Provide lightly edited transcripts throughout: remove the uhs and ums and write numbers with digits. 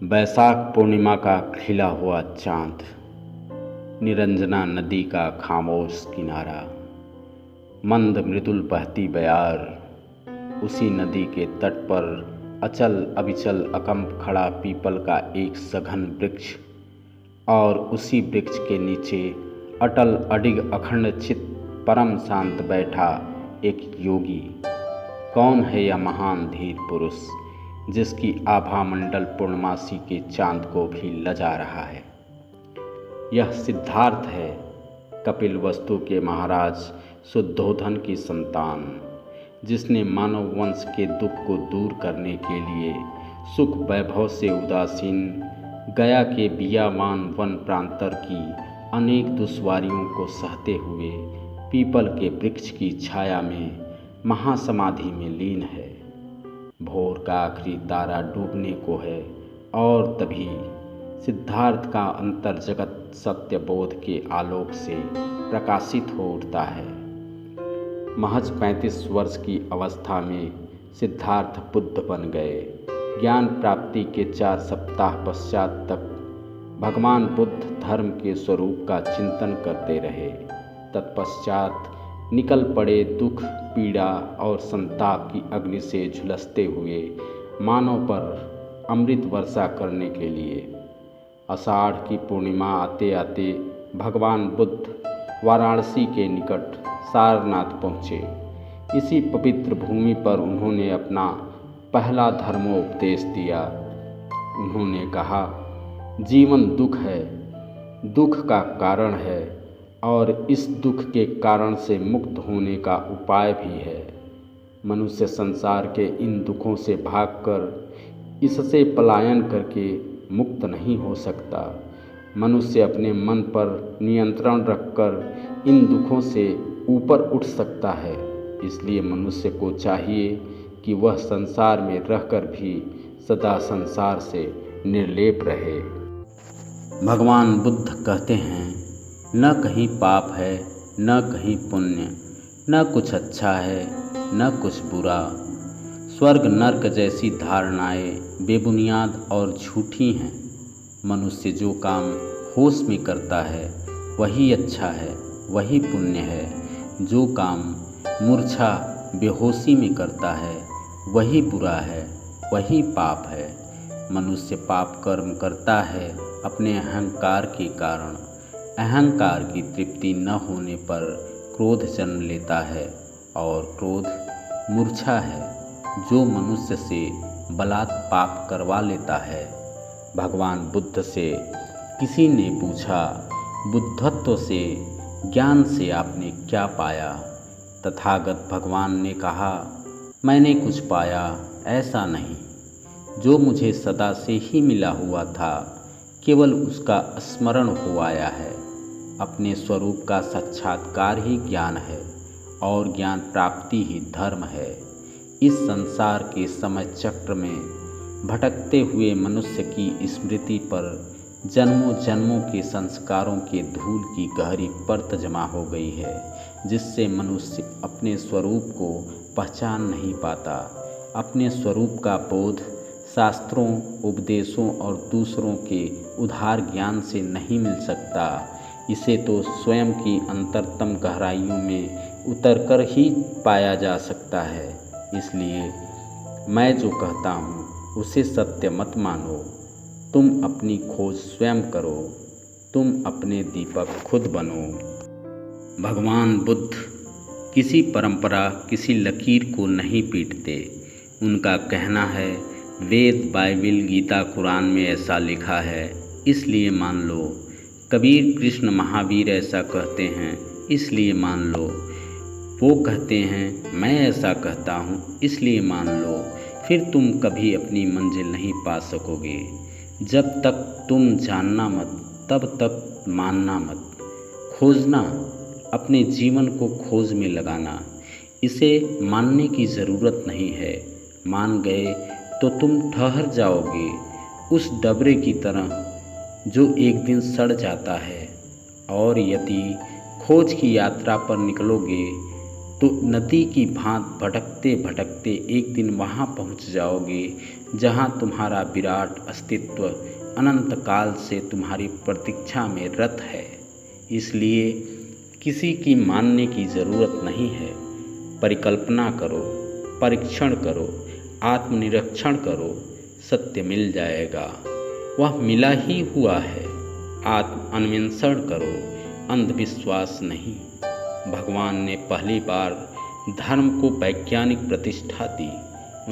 बैसाख पूर्णिमा का खिला हुआ चांद, निरंजना नदी का खामोश किनारा, मंद मृदुल बहती बयार। उसी नदी के तट पर अचल अविचल अकंप खड़ा पीपल का एक सघन वृक्ष, और उसी वृक्ष के नीचे अटल अडिग अखंड चित परम शांत बैठा एक योगी। कौन है यह महान धीर पुरुष जिसकी आभा मंडल पूर्णमासी के चांद को भी लजा रहा है? यह सिद्धार्थ है, कपिल वस्तु के महाराज शुद्धोधन की संतान, जिसने मानव वंश के दुख को दूर करने के लिए सुख वैभव से उदासीन गया के बियावान वन प्रांतर की अनेक दुश्वारियों को सहते हुए पीपल के वृक्ष की छाया में महासमाधि में लीन है। भोर का आखिरी तारा डूबने को है और तभी सिद्धार्थ का अंतर जगत सत्य बोध के आलोक से प्रकाशित हो उठता है। महज 35 वर्ष की अवस्था में सिद्धार्थ बुद्ध बन गए। ज्ञान प्राप्ति के 4 सप्ताह पश्चात तक भगवान बुद्ध धर्म के स्वरूप का चिंतन करते रहे। तत्पश्चात निकल पड़े दुख, पीड़ा और संताप की अग्नि से झुलसते हुए मानव पर अमृत वर्षा करने के लिए। आषाढ़ की पूर्णिमा आते आते भगवान बुद्ध वाराणसी के निकट सारनाथ पहुँचे। इसी पवित्र भूमि पर उन्होंने अपना पहला धर्मोपदेश दिया। उन्होंने कहा, जीवन दुख है, दुख का कारण है और इस दुख के कारण से मुक्त होने का उपाय भी है। मनुष्य संसार के इन दुखों से भागकर इससे पलायन करके मुक्त नहीं हो सकता। मनुष्य अपने मन पर नियंत्रण रखकर इन दुखों से ऊपर उठ सकता है। इसलिए मनुष्य को चाहिए कि वह संसार में रहकर भी सदा संसार से निर्लेप रहे। भगवान बुद्ध कहते हैं, न कहीं पाप है, न कहीं पुण्य, न कुछ अच्छा है, न कुछ बुरा। स्वर्ग नर्क जैसी धारणाएं बेबुनियाद और झूठी हैं। मनुष्य जो काम होश में करता है वही अच्छा है, वही पुण्य है। जो काम मूर्छा बेहोशी में करता है वही बुरा है, वही पाप है। मनुष्य पाप कर्म करता है अपने अहंकार के कारण। अहंकार की तृप्ति न होने पर क्रोध जन्म लेता है और क्रोध मूर्छा है जो मनुष्य से बलात् पाप करवा लेता है। भगवान बुद्ध से किसी ने पूछा, बुद्धत्व से, ज्ञान से आपने क्या पाया? तथागत भगवान ने कहा, मैंने कुछ पाया ऐसा नहीं। जो मुझे सदा से ही मिला हुआ था, केवल उसका स्मरण हो आया है। अपने स्वरूप का साक्षात्कार ही ज्ञान है और ज्ञान प्राप्ति ही धर्म है। इस संसार के समय चक्र में भटकते हुए मनुष्य की स्मृति पर जन्मों जन्मों के संस्कारों के धूल की गहरी परत जमा हो गई है, जिससे मनुष्य अपने स्वरूप को पहचान नहीं पाता। अपने स्वरूप का बोध शास्त्रों, उपदेशों और दूसरों के उदार ज्ञान से नहीं मिल सकता। इसे तो स्वयं की अंतरतम गहराइयों में उतरकर ही पाया जा सकता है। इसलिए मैं जो कहता हूँ उसे सत्य मत मानो। तुम अपनी खोज स्वयं करो, तुम अपने दीपक खुद बनो। भगवान बुद्ध किसी परंपरा, किसी लकीर को नहीं पीटते। उनका कहना है, वेद, बाइबिल, गीता, कुरान में ऐसा लिखा है इसलिए मान लो। कबीर, कृष्ण, महावीर ऐसा कहते हैं इसलिए मान लो। वो कहते हैं, मैं ऐसा कहता हूँ इसलिए मान लो। फिर तुम कभी अपनी मंजिल नहीं पा सकोगे। जब तक तुम जानना मत, तब तक मानना मत। खोजना, अपने जीवन को खोज में लगाना। इसे मानने की ज़रूरत नहीं है। मान गए तो तुम ठहर जाओगे उस डबरे की तरह जो एक दिन सड़ जाता है। और यदि खोज की यात्रा पर निकलोगे तो नदी की भांत भटकते भटकते एक दिन वहाँ पहुँच जाओगे जहाँ तुम्हारा विराट अस्तित्व अनंत काल से तुम्हारी प्रतीक्षा में रत है। इसलिए किसी की मानने की ज़रूरत नहीं है। परिकल्पना करो, परीक्षण करो, आत्मनिरीक्षण करो, सत्य मिल जाएगा। वह मिला ही हुआ है। आत्म अन्वेषण करो, अंधविश्वास नहीं। भगवान ने पहली बार धर्म को वैज्ञानिक प्रतिष्ठा दी।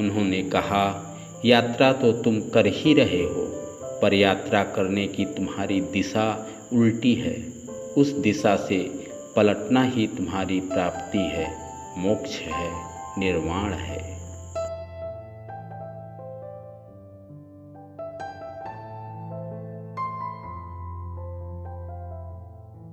उन्होंने कहा, यात्रा तो तुम कर ही रहे हो, पर यात्रा करने की तुम्हारी दिशा उल्टी है। उस दिशा से पलटना ही तुम्हारी प्राप्ति है, मोक्ष है, निर्वाण है।